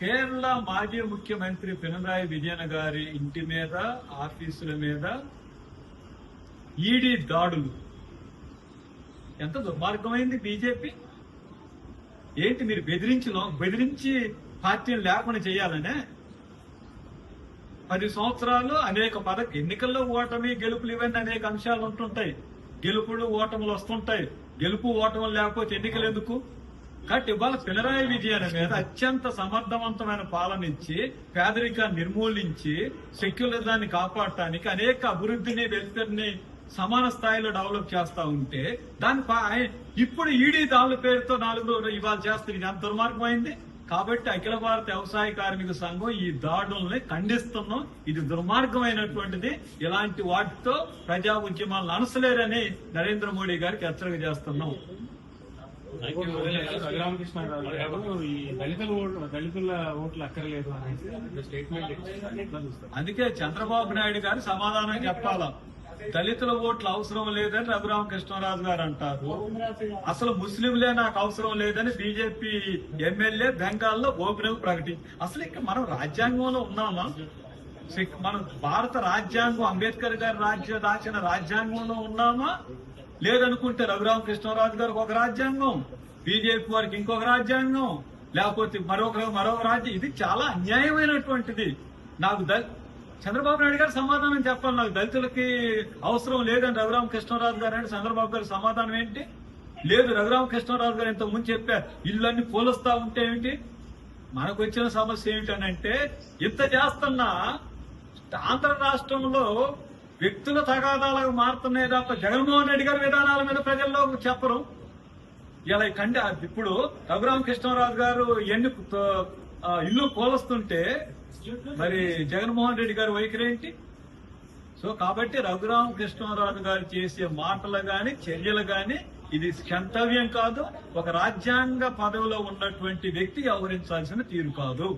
కేరళ మాజీ ముఖ్యమంత్రి పినరాయి విజయన్ గారి ఇంటి మీద, ఆఫీసుల మీద ఈడీ దాడులు. ఎంత దుర్మార్గమైంది బీజేపీ. ఏంటి మీరు బెదిరించి పార్టీని లేకుండా చేయాలనే? 10 సంవత్సరాలు అనేక ఎన్నికల్లో ఓటమి గెలుపులు ఇవన్నీ అనేక అంశాలు ఉంటుంటాయి. గెలుపులు ఓటములు వస్తుంటాయి. గెలుపు ఓటములు లేకపోతే ఎన్నికలు ఎందుకు? కాబట్టి ఇవాళ పినరాయి విజయన్ మీద అత్యంత సమర్థవంతమైన పాలన ఇచ్చి, పేదరికాన్ని నిర్మూలించి, సెక్యులరిజాన్ని కాపాడటానికి అనేక అభివృద్ధిని, వెల్ఫేర్ని సమాన స్థాయిలో డెవలప్ చేస్తా ఉంటే ఇప్పుడు ఈడీ దాడుల పేరుతో 4 రోజులు ఇవాళ చేస్తే ఇది ఎంత దుర్మార్గమైంది. కాబట్టి అఖిల భారత వ్యవసాయ కార్మిక సంఘం ఈ దాడుల్ని ఖండిస్తున్నాం. ఇది దుర్మార్గమైనటువంటిది. ఇలాంటి వాటితో ప్రజా ఉద్యమాలను అనసలేరని నరేంద్ర మోడీ గారికి హెచ్చరిక చేస్తున్నాం. రఘురామకృష్ణరాజు గారు ఈ దళితుల ఓట్లు అక్కర్లేదు అనేసి స్టేట్మెంట్. అందుకే చంద్రబాబు నాయుడు గారు సమాధానం చెప్పాలా. దళితుల ఓట్లు అవసరం లేదని రఘురామకృష్ణరాజు గారు అంటారు. అసలు ముస్లింలే నాకు అవసరం లేదని బీజేపీ ఎమ్మెల్యే బెంగాల్లో ఓపెన్ అసలు ఇంకా మనం రాజ్యాంగంలో ఉన్నామా? మనం భారత రాజ్యాంగం, అంబేద్కర్ గారు రాసిన రాజ్యాంగంలో ఉన్నామా? లేదనుకుంటే రఘురామకృష్ణరాజు గారికి ఒక రాజ్యాంగం, బీజేపీ వారికి ఇంకొక రాజ్యాంగం, లేకపోతే మరొక రాజ్యం. ఇది చాలా అన్యాయమైనటువంటిది. చంద్రబాబు నాయుడు గారు సమాధానం చెప్పాలి. నాకు దళితులకి అవసరం లేదని రఘురామకృష్ణరాజు గారు అంటే చంద్రబాబు గారి సమాధానం ఏంటి? లేదు, రఘురామకృష్ణరాజు గారు ఇంతకు ముందు చెప్పారు, ఇళ్ళన్ని కూలుస్తా ఉంటే ఏమిటి? మనకు వచ్చిన సమస్య ఏమిటనంటే, ఇంత చేస్తున్నా ఆంధ్ర రాష్ట్రంలో వ్యక్తుల తగాదాలకు మారుతున్నాయి తప్ప జగన్మోహన్ రెడ్డి గారి విధానాల మీద ప్రజల్లో చెప్పరు. ఇలా ఇప్పుడు రఘురామకృష్ణరాజు గారు ఇల్లు కూలుస్తుంటే మరి జగన్మోహన్ రెడ్డి గారి వైఖరి ఏంటి? సో కాబట్టి రఘురామకృష్ణరాజు గారు చేసే మాటలు గాని, చర్యలు గాని ఇది క్షంతవ్యం కాదు. ఒక రాజ్యాంగ పదవిలో ఉన్నటువంటి వ్యక్తి వ్యవహరించాల్సిన తీరు కాదు.